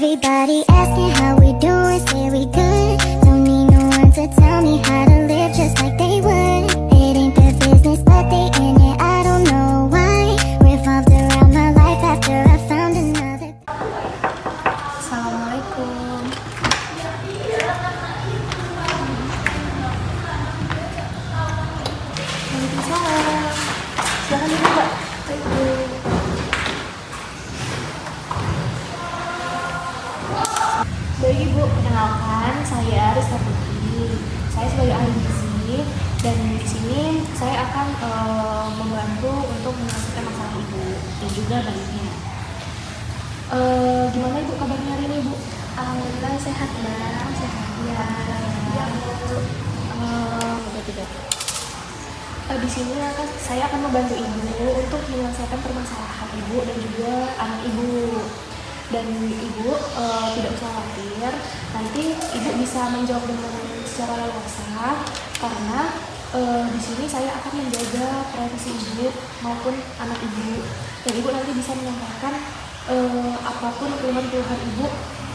Everybody asking how we doing, say we good. Don't need no one to tell me how to live just like they would. It ain't their business, but they in it, I don't know why. Revolved around my life after I found another. Assalamualaikum. Waalaikumsalam. Silakan dulu, Mbak. Baik Ibu, kenalkan saya Rizka Putri. Saya sebagai ahli gizi dan di sini saya akan membantu untuk menyelesaikan masalah Ibu dan juga bayinya. Gimana Ibu kabarnya hari ini Ibu? Alhamdulillah sehat Mbak. Sehat ya. Tidak. Di sini saya akan membantu Ibu untuk menyelesaikan permasalahan Ibu dan juga anak Ibu. Dan Ibu tidak usah khawatir, nanti Ibu bisa menjawab dengan secara leluasa karena di sini saya akan menjaga privasi Ibu maupun anak Ibu, dan Ibu nanti bisa menyampaikan apapun keluhan-keluhan Ibu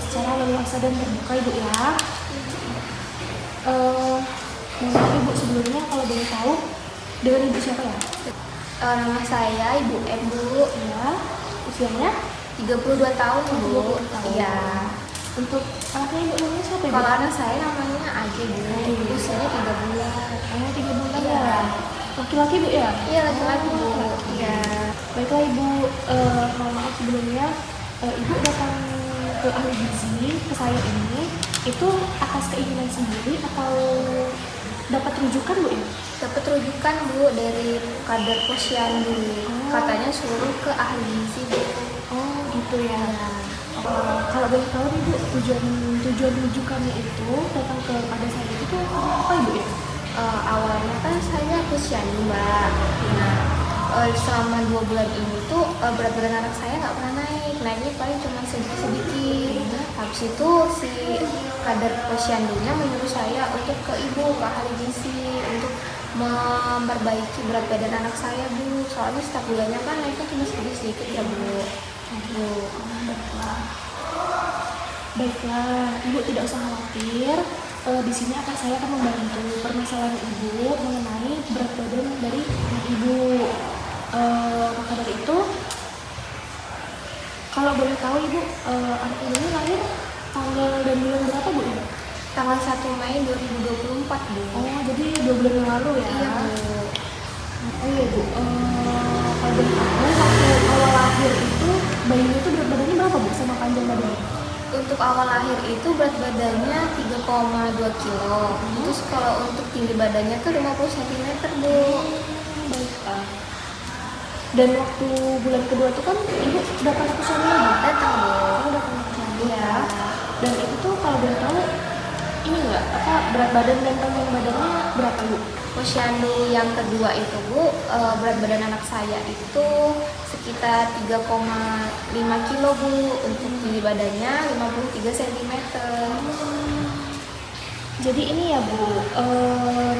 secara leluasa dan terbuka Ibu ya. Mohon Ibu sebelumnya kalau boleh tahu dengan Ibu siapa ya? Nama saya Ibu M Bu. Ya, usianya 32 tahun Bu. 32 tahun. Iya. Untuk anaknya Ibu namanya siapa Ibu? Kalau anak saya namanya Age Bu. Usianya 3 bulan. 3 bulan Iya. ya. Laki-laki Bu ya? Iya laki-laki Bu. Laki-laki. Iya. Baiklah Ibu, mohon maaf sebelumnya Ibu datang ke ahli gizi ke saya ini itu atas keinginan sendiri atau dapat rujukan Bu ya? Dapat rujukan Bu dari kader posyandu. Katanya suruh ke ahli gizi Bu. Oh gitu ya. Kalau boleh tahu nih Bu, tujuan rujukannya itu datang kepada saya itu karena apa Ibu ya? Awalnya kan saya posyandu Mbak. Nah, selama 2 bulan ini tuh berat badan anak saya nggak pernah naiknya paling cuma sedikit-sedikit. Habis itu si kader posyandunya menyuruh saya untuk ke ibu, ke ahli gizi untuk memperbaiki berat badan anak saya Bu. Soalnya setiap bulannya kan naiknya cuma sedikit-sedikit ya Bu. Baiklah, Ibu tidak usah khawatir. Di sini saya akan membantu permasalahan Ibu mengenai berat badan dari anak Ibu. Maka dari itu, kalau boleh tahu Ibu, anak Ibu ini lahir tanggal dan bulan berapa Bu Ibu? Tanggal 1 Mei 2024 Bu. Oh, jadi 2 bulan yang lalu ya? Iya Bu. Oh iya Bu, kalau boleh tahu waktu awal lahir itu bayinya itu berat badannya berapa Bu sama panjang badannya? Untuk awal lahir itu berat badannya 3,2 kilo. Terus kalau untuk tinggi badannya tuh 50 cm Bu. Baiklah. Dan waktu bulan kedua itu kan Ibu datang ke sana lagi? Datang Bu. Oh, datang ke sana Iya. ya. Dan itu tuh kalau boleh tahu ini enggak berat badan dan panjang badannya berapa Bu? Posyandu yang kedua itu Bu, berat badan anak saya itu sekitar 3,5 kilo Bu. Untuk tinggi badannya 53 cm. Jadi ini ya Bu,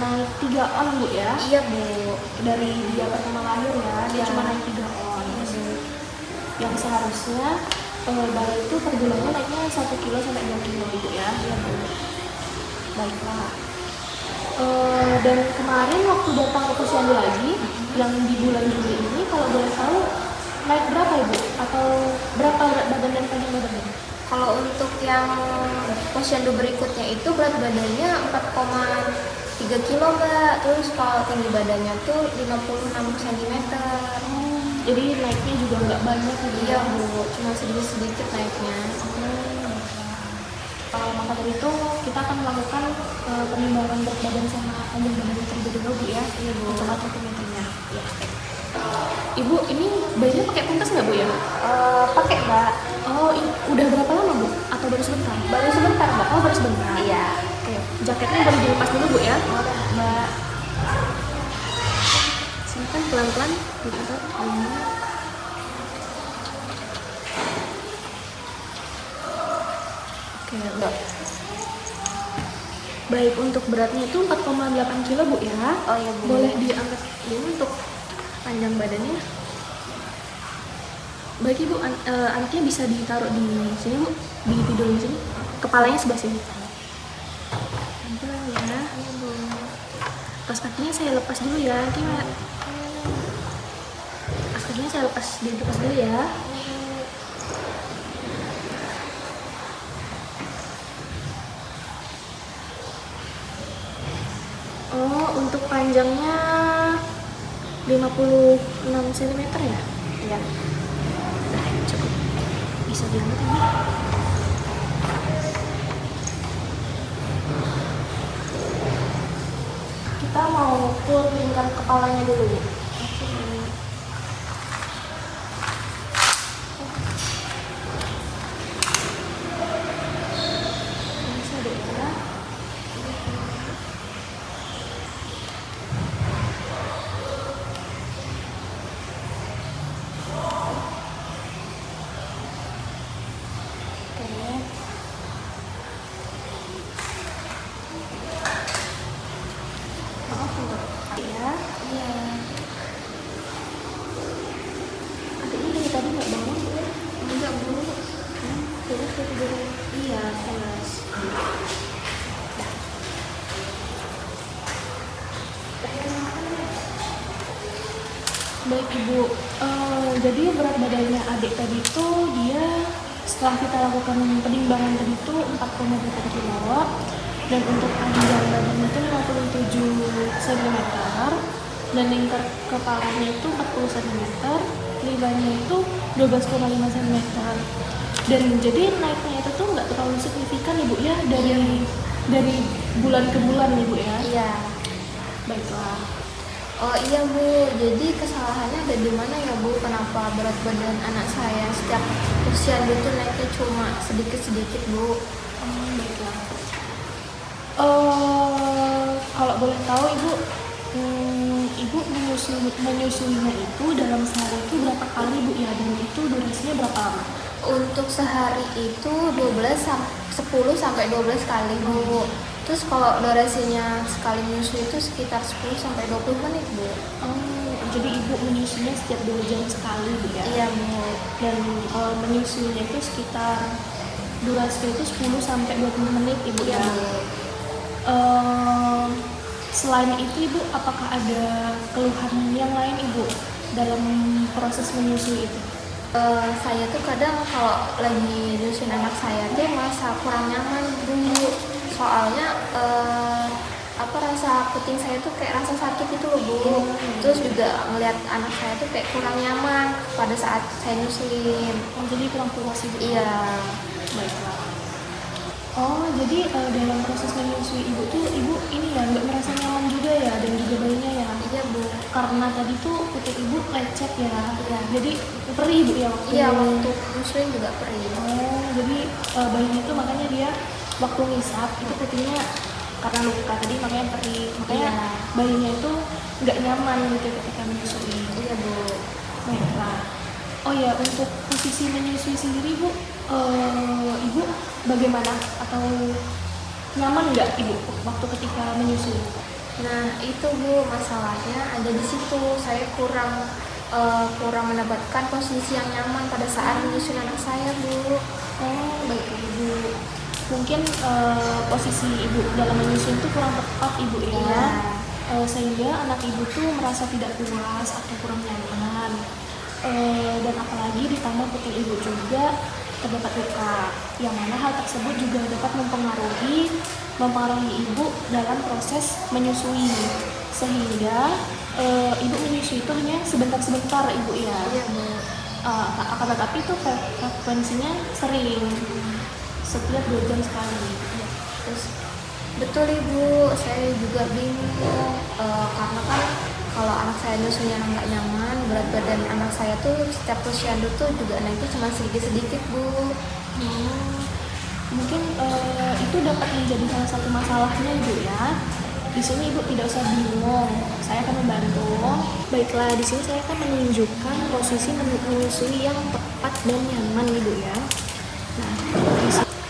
naik 3 on Bu ya? Iya Bu. Dari dia pertama lahir ya, dia Iya. cuma naik 3 on. Yang seharusnya bayi itu per bulannya naiknya 1 kilo sampai 2 kilo Bu ya? Iya Bu. Baiklah. Dan kemarin waktu datang ke posyandu lagi, yang di bulan Juli ini, kalau boleh tahu naik berapa Ibu? Atau berapa berat badan dan panjang badannya? Kalau untuk yang posyandu berikutnya itu berat badannya 4,3 kilo Mbak. Terus kalau tinggi badannya tuh 56 cm. Jadi naiknya juga nggak banyak gitu. Iya Bu, cuma sedikit-sedikit naiknya. Maka dari itu kita akan melakukan penimbangan berat badan sama panjang badan terlebih dahulu Bu ya. Iya Bu. Untuk altimeternya. Ya. Ibu ini bayinya pakai pempes nggak Bu ya? Pakai Mbak. Oh, udah berapa lama Bu? Atau baru sebentar? Baru sebentar Mbak. Oh, baru sebentar. Iya. Oke. Jaketnya boleh dilepas dulu Bu ya. Boleh Mbak. Silakan pelan-pelan ditaruh. Oke, Mbak. Baik, untuk beratnya itu 4,8 kilo Bu ya. Oh iya Bu. Boleh diangkat dulu untuk panjang badannya. Baik Ibu, anaknya bisa ditaruh di sini Bu, di dulu sini, kepalanya sebelah sini. Pelan ya. Pas kakinya saya lepas dulu ya, gimana? Pas kakinya saya lepas dulu ya. Oh, untuk panjangnya 56 cm ya? Iya. Udah, cukup. Bisa diangkat ini. Kita mau ukur lingkar kepalanya dulu. Bisa deh ya. Oke. Maaf untuk ya. Iya. Adiknya dari tadi nggak bangun ya? Enggak, Bu. Terus dia tidur. Iya, kelas. Baik Ibu, jadi berat badannya adik tadi itu dia setelah kita lakukan penimbangan tadi itu 4,8 kilo, dan untuk panjang badannya itu 57 cm, dan lingkar kepalanya itu 40 cm, libanya itu 12,5 cm. Dan jadi naiknya itu tuh nggak terlalu signifikan Ibu ya, dari bulan ke bulan Ibu ya. Iya. Baiklah. Oh iya, Bu, jadi kesalahannya ada di mana ya, Bu? Kenapa berat badan anak saya setiap usia itu naiknya cuma sedikit-sedikit, Bu? Baiklah. Kalau boleh tahu Ibu, Ibu menyusuinya itu dalam sehari itu berapa kali Bu ya, dan itu durasinya berapa lama? Untuk sehari itu 10 sampai 12 kali, Bu. Terus kalau durasinya sekali menyusui itu sekitar 10 sampai 20 menit, Bu. Jadi Ibu menyusuinya setiap 2 jam sekali Bu ya? Iya, Bu. Dan menyusuinya itu sekitar durasi itu 10 sampai 20 menit Ibu Iya, ya? Bu. Selain itu Ibu, apakah ada keluhan yang lain Ibu dalam proses menyusui itu? Saya tuh kadang kalau lagi nyusuin anak saya tuh merasa kurang nyaman, Bu. Soalnya rasa puting saya tuh kayak rasa sakit gitu loh, Bu. Terus juga ngelihat anak saya tuh kayak kurang nyaman pada saat saya nyusuin. Jadi kurang puas Ibu? Iya. Baiklah. Oh, jadi dalam proses menyusui Ibu tuh Ibu ini ya nggak merasa nyaman juga ya, dan juga bayinya ya? Iya, Bu. Karena tadi tuh puting Ibu lecet ya? Iya. Jadi perih Ibu ya waktu? Iya, waktu nyusuin juga perih. Oh, jadi bayinya tuh makanya dia waktu ngisap itu putingnya karena luka tadi makanya perih, makanya Iya. bayinya itu nggak nyaman gitu ketika menyusui. Iya, Bu. Baiklah. Oh ya, untuk posisi menyusui sendiri Bu, Ibu bagaimana, atau nyaman nggak Ibu waktu ketika menyusui? Nah, itu, Bu, masalahnya ada di situ. Saya kurang mendapatkan posisi yang nyaman pada saat menyusui anak saya, Bu. Oh, baiklah Ibu. Mungkin posisi Ibu dalam menyusui itu kurang tepat Ibu ya. Iya. Sehingga anak Ibu tuh merasa tidak puas atau kurang nyaman. Dan apalagi ditambah puting Ibu juga terdapat luka, yang mana hal tersebut juga dapat mempengaruhi Ibu dalam proses menyusui, sehingga Ibu menyusui itu hanya sebentar-sebentar Ibu ya. Iya, Bu. Akan tetapi itu frekuensinya sering, setiap 2 jam sekali. Ya, terus betul Ibu, saya juga bingung karena kan kalau anak saya nyusunya nggak nyaman, berat badan anak saya tuh setiap posyandu tuh juga naiknya cuma sedikit-sedikit, Bu. Mungkin itu dapat menjadi salah satu masalahnya Ibu ya. Di sini Ibu tidak usah bingung, saya akan membantu. Baiklah, di sini saya akan menunjukkan posisi menyusui yang tepat dan nyaman Ibu ya. Nah,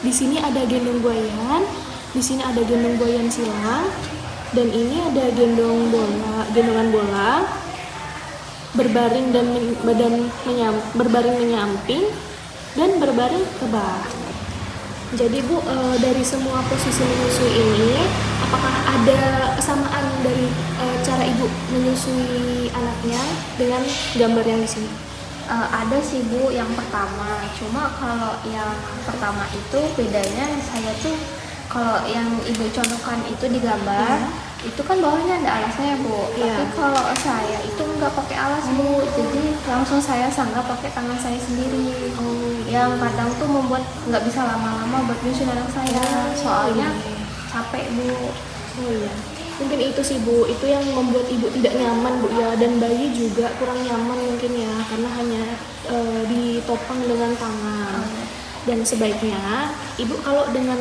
di sini ada gendong buayan, di sini ada gendong buayan silang, dan ini ada gendongan bola, berbaring dan berbaring menyamping dan berbaring ke bawah. Jadi Bu, dari semua posisi menyusui ini, apakah ada kesamaan dari cara Ibu menyusui anaknya dengan gambar yang di sini? Ada sih Bu, yang pertama. Cuma kalau yang pertama itu bedanya saya tuh kalau yang Ibu contohkan itu di gambar, itu kan bawahnya ada alasnya ya Bu. Iya. Tapi kalau saya itu nggak pakai alas Bu, jadi langsung saya sanggah pakai tangan saya sendiri. Yang kadang tuh membuat nggak bisa lama-lama buat nyusun anak saya, soalnya capek Bu. Oh iya, mungkin itu sih Bu, itu yang membuat Ibu tidak nyaman Bu ya, dan bayi juga kurang nyaman mungkin ya, karena hanya ditopang dengan tangan. Dan sebaiknya Ibu kalau dengan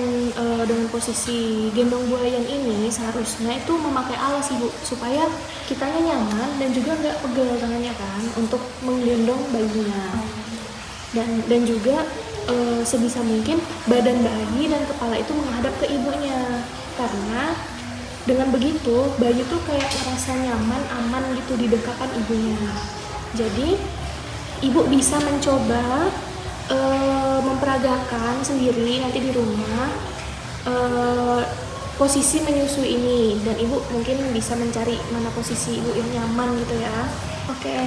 posisi gendong buayan ini seharusnya itu memakai alas Ibu, supaya kitanya nyaman dan juga nggak pegel tangannya kan untuk menggendong bayinya. Dan juga sebisa mungkin badan bayi dan kepala itu menghadap ke ibunya, karena dengan begitu bayi tuh kayak merasa nyaman, aman gitu di dekapan ibunya. Jadi ibu bisa mencoba memperagakan sendiri nanti di rumah posisi menyusui ini, dan ibu mungkin bisa mencari mana posisi ibu yang nyaman gitu ya. Oke,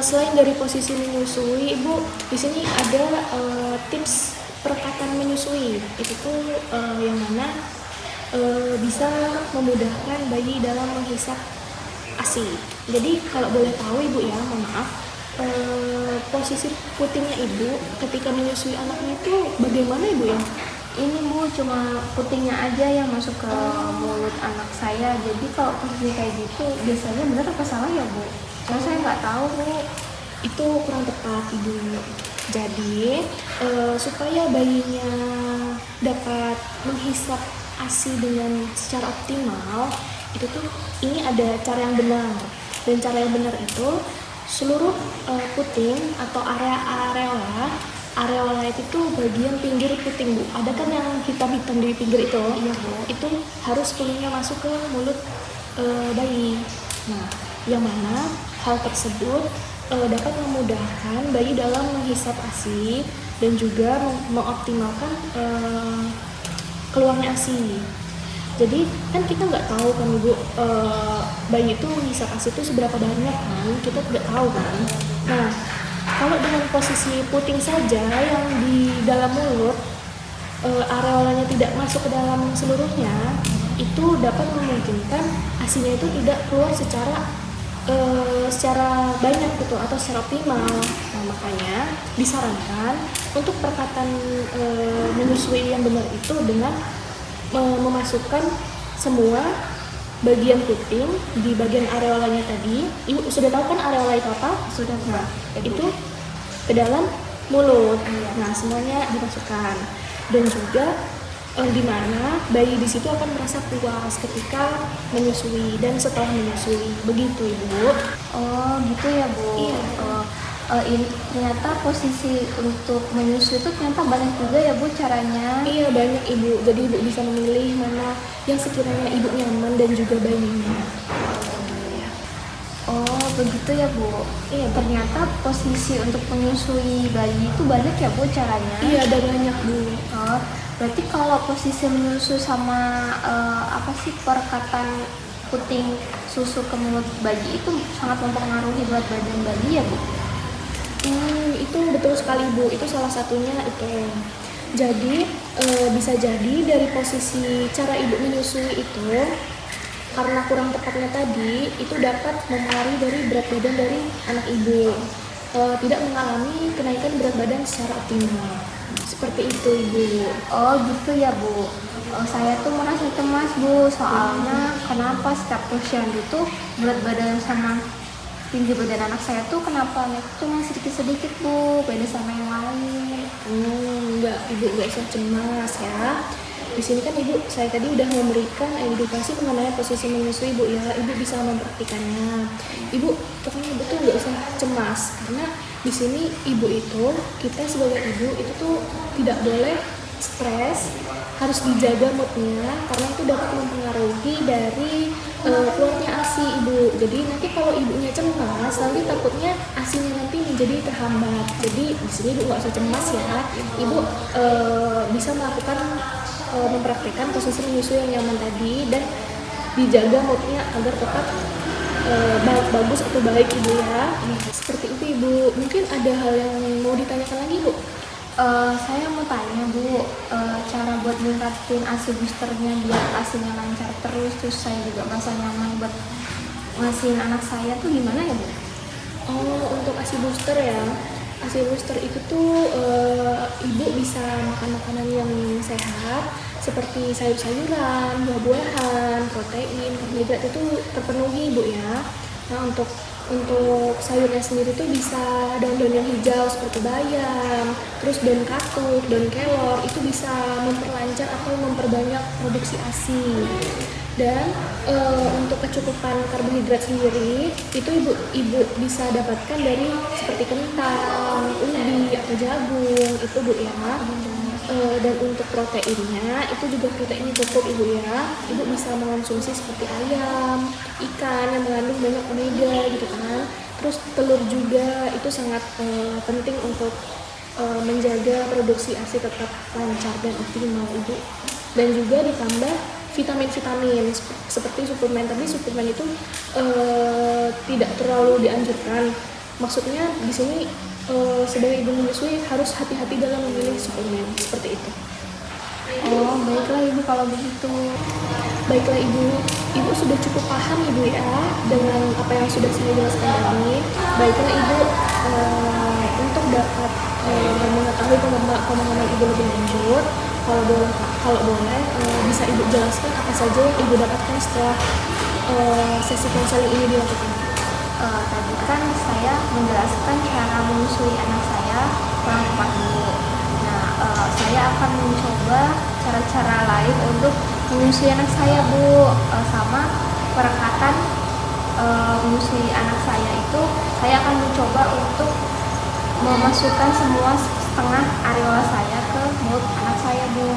selain dari posisi menyusui, ibu di sini ada tips perekatan menyusui. Itu tuh yang mana bisa memudahkan bayi dalam menghisap ASI. Jadi kalau boleh tahu ibu ya, mohon maaf, posisi putingnya ibu ketika menyusui anaknya itu bagaimana ibu ya? Ini Bu, cuma putingnya aja yang masuk ke mulut anak saya. Jadi kalau posisi kayak gitu biasanya benar apa salah ya Bu? Karena saya nggak tahu Bu. Itu kurang tepat ibu. Jadi supaya bayinya dapat menghisap ASI dengan secara optimal, itu tuh ini ada cara yang benar. Dan cara yang benar itu seluruh puting atau areola itu tuh bagian pinggir puting Bu. Ada kan yang hitam-hitam di pinggir itu? Iya Bu. Itu harus sepenuhnya masuk ke mulut bayi. Nah, yang mana hal tersebut dapat memudahkan bayi dalam menghisap ASI dan juga mengoptimalkan keluarnya ASI. Jadi kan kita nggak tahu kan ibu, bayi itu menghisap ASI itu seberapa banyak kan, kita tidak tahu kan. Nah, kalau dengan posisi puting saja yang di dalam mulut, areolanya tidak masuk ke dalam seluruhnya, itu dapat memungkinkan ASInya itu tidak keluar secara banyak gitu atau secara optimal. Nah, makanya disarankan untuk perekatan menyusui yang benar itu dengan memasukkan semua bagian puting di bagian areolanya tadi. Ibu sudah tahu kan areola itu apa? Sudah Mbak. Itu ke dalam mulut. Nah, semuanya dimasukkan. Dan juga di mana bayi di situ akan merasa puas ketika menyusui dan setelah menyusui. Begitu Ibu. Oh gitu ya Bu. Iya. Ternyata posisi untuk menyusui itu ternyata banyak juga ya Bu caranya. Iya, banyak Ibu. Jadi Ibu bisa memilih mana yang sekiranya Ibu nyaman dan juga bayinya. Oh begitu ya Bu. Iya, Ternyata posisi untuk menyusui bayi itu banyak ya Bu caranya. Iya, ada banyak Bu. Oh, berarti kalau posisi menyusu sama perekatan puting susu ke mulut bayi itu sangat mempengaruhi berat badan bayi ya Bu? Itu betul sekali Bu, itu salah satunya itu. Jadi bisa jadi dari posisi cara ibu menyusui itu, karena kurang tepatnya tadi, itu dapat mempengaruhi dari berat badan dari anak ibu, tidak mengalami kenaikan berat badan secara optimal. Seperti itu Ibu. Oh gitu ya Bu. Saya tuh merasa cemas Bu, soalnya kenapa setiap posyandu tuh berat badan sama tinggi badan anak saya tuh kenapa naik cuma sedikit-sedikit Bu, beda sama yang lain. Enggak, Ibu nggak usah cemas ya. Di sini kan saya tadi udah memberikan edukasi mengenai posisi menyusui Ibu ya. Ibu bisa mempraktikannya. Ibu, pokoknya Ibu tuh nggak usah cemas, karena di sini Ibu itu, kita sebagai ibu itu tuh tidak boleh stres, harus dijaga moodnya, karena itu dapat mempengaruhi dari keluarnya ASI ibu. Jadi nanti kalau ibunya cemas, nanti takutnya ASInya nanti menjadi terhambat. Jadi di sini ibu nggak usah cemas ya. Ibu bisa melakukan mempraktikkan posisi menyusui yang nyaman tadi dan dijaga moodnya agar tetap bagus atau baik ibu ya. Seperti itu ibu. Mungkin ada hal yang mau ditanyakan lagi bu? Saya mau tanya bu, cara buat ningkatin ASI boosternya biar ASInya lancar terus saya juga merasa nyaman buat ngasihin anak saya tuh gimana ya bu? Oh, untuk ASI booster ya. ASI booster itu tuh ibu bisa makan makanan yang sehat seperti sayur-sayuran, buah-buahan, protein, karbohidrat itu terpenuhi ibu ya. Nah untuk sayurnya sendiri tuh bisa daun-daun yang hijau seperti bayam, terus daun katuk, daun kelor itu bisa memperlancar atau memperbanyak produksi ASI. Dan untuk kecukupan karbohidrat sendiri itu ibu bisa dapatkan dari seperti kentang, ubi atau jagung itu bu ya. Dan untuk proteinnya itu juga proteinnya cukup ibu ya. Ibu bisa mengonsumsi seperti ayam, ikan yang mengandung banyak omega gitu kan. Terus telur juga itu sangat penting untuk menjaga produksi ASI tetap lancar dan optimal ibu. Dan juga ditambah vitamin-vitamin seperti suplemen. Tapi suplemen itu tidak terlalu dianjurkan. Maksudnya di sini sebagai ibu menyusui harus hati-hati dalam memilih suplemen seperti itu. Oh baiklah ibu kalau begitu. Baiklah ibu sudah cukup paham ibu ya dengan apa yang sudah saya jelaskan tadi. Baiklah ibu, untuk dapat mengetahui pemahaman ibu lebih lanjut, kalau boleh bisa ibu jelaskan apa saja yang ibu dapatkan setelah sesi konseling ini dilakukan. Tadi kan saya menjelaskan cara menyusui anak saya kurang tepat dulu. Nah, saya akan mencoba cara-cara lain untuk menyusui anak saya bu, sama perekatan menyusui anak saya itu saya akan mencoba untuk memasukkan semua setengah areola saya ke mulut anak saya bu.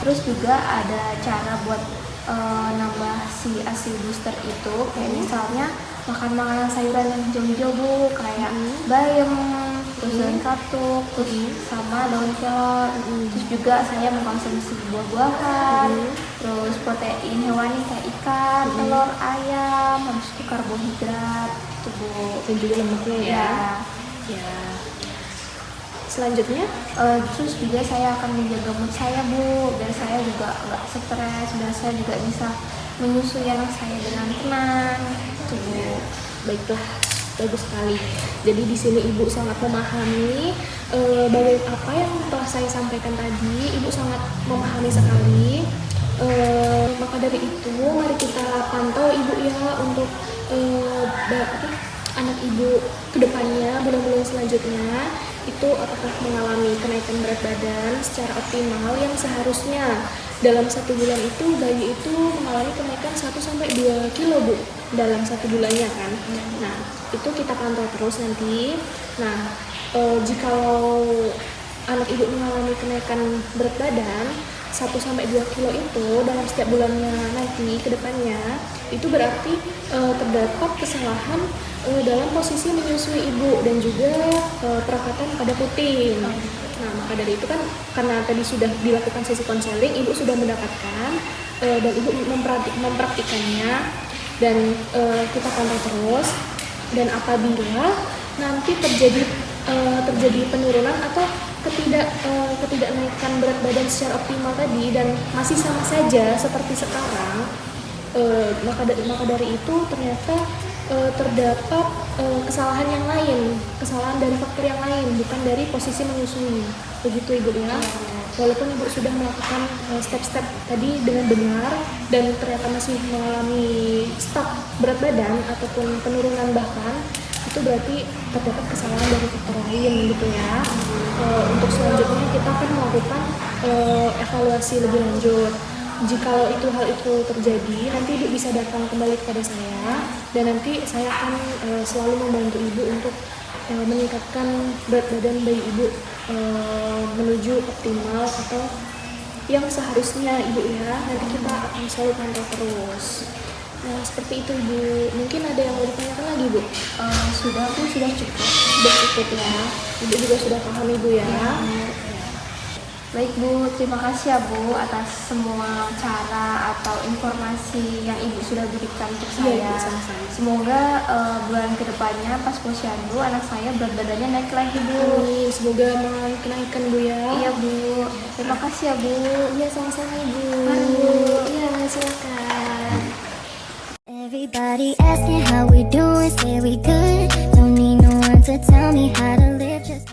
Terus juga ada cara buat nambah si ASI booster itu kayak misalnya makan makanan sayuran yang hijau-hijau bu, kayak bayam, terus daun katuk, terus sama daun kelor. Terus juga saya mengkonsumsi buah-buahan, terus protein hewani kayak ikan, telur, ayam, habis itu karbohidrat itu bu. Dan juga lemaknya ya. Ya. Selanjutnya, terus juga saya akan menjaga mood saya bu, biar saya juga nggak stres, biar saya juga bisa menyusui anak saya dengan tenang. Itu bu. baiklah, bagus sekali. Jadi di sini ibu sangat memahami apa yang telah saya sampaikan tadi. Ibu sangat memahami sekali. Maka dari itu, mari kita pantau ibu ya untuk anak ibu kedepannya, bulan-bulan selanjutnya itu apakah mengalami kenaikan berat badan secara optimal yang seharusnya dalam 1 bulan itu bayi itu mengalami kenaikan 1-2 kilo bu dalam 1 bulannya kan. Nah itu kita pantau terus nanti. Nah jikalau anak ibu mengalami kenaikan berat badan 1-2 kilo itu dalam setiap bulannya nanti ke depannya, itu berarti terdapat kesalahan dalam posisi menyusui ibu dan juga perawatan pada puting. Nah maka dari itu kan karena tadi sudah dilakukan sesi konseling, ibu sudah mendapatkan dan ibu mempraktikannya dan kita pantau terus. Dan apabila nanti terjadi penurunan atau ketidaknaikan berat badan secara optimal tadi dan masih sama saja seperti sekarang, maka dari itu ternyata terdapat kesalahan yang lain, kesalahan dari faktor yang lain, bukan dari posisi menyusui. Begitu ibu ya. Walaupun ibu sudah melakukan step-step tadi dengan benar dan ternyata masih mengalami stuck berat badan ataupun penurunan bahkan, itu berarti terdapat kesalahan dari faktor lain gitu ya. Untuk selanjutnya kita akan melakukan evaluasi lebih lanjut. Jikalau hal itu terjadi, nanti ibu bisa datang kembali kepada saya dan nanti saya akan selalu membantu ibu untuk meningkatkan berat badan bayi ibu menuju optimal atau yang seharusnya Ibu ya. Nanti kita akan selalu pantau terus. Nah, seperti itu Ibu. Mungkin ada yang mau ditanyakan lagi Bu? Sudah Bu, sudah cukup. Sudah cukup ya. Ibu juga sudah paham Ibu ya. Baik Bu, terima kasih ya Bu atas semua cara atau informasi yang Ibu sudah berikan untuk Iya, saya. Ibu, sama-sama. Semoga bulan kedepannya pas posyandu anak saya berat badannya naik lagi Bu. Amin. Semoga mengalami kenaikan Bu ya. Iya Bu, terima kasih ya Bu. Iya, sama-sama Ibu. Mari, Bu. Iya, silakan. Everybody asking how we doing, say we good. Don't need no one to tell me how to live just